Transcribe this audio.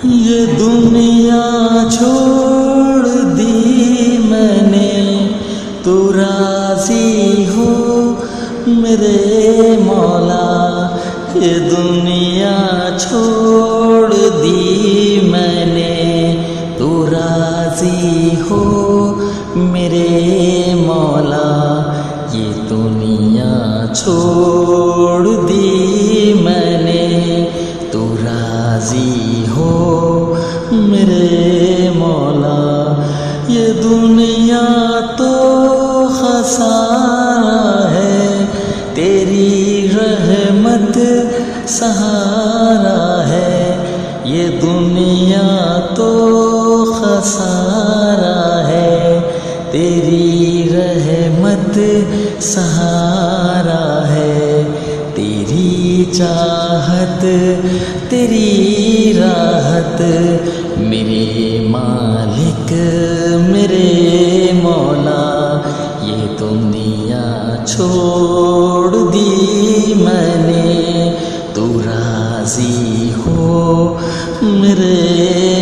ये दुनिया छोड़ दी मैंने, तू राजी हो मेरे मौला। ये दुनिया छोड़ दी मैंने, तू राजी हो मेरे मौला। ये दुनिया छोड़ दी मैंने, तू राजी हो मेरे मौला। ये दुनिया तो खसारा है, तेरी रहमत सहारा है। ये दुनिया तो खसारा है, तेरी रहमत सहारा है। तेरी चाहत तेरी राहत, मेरे मालिक मेरे मौला। ये दुनिया छोड़ दी मैंने, तू राजी हो मेरे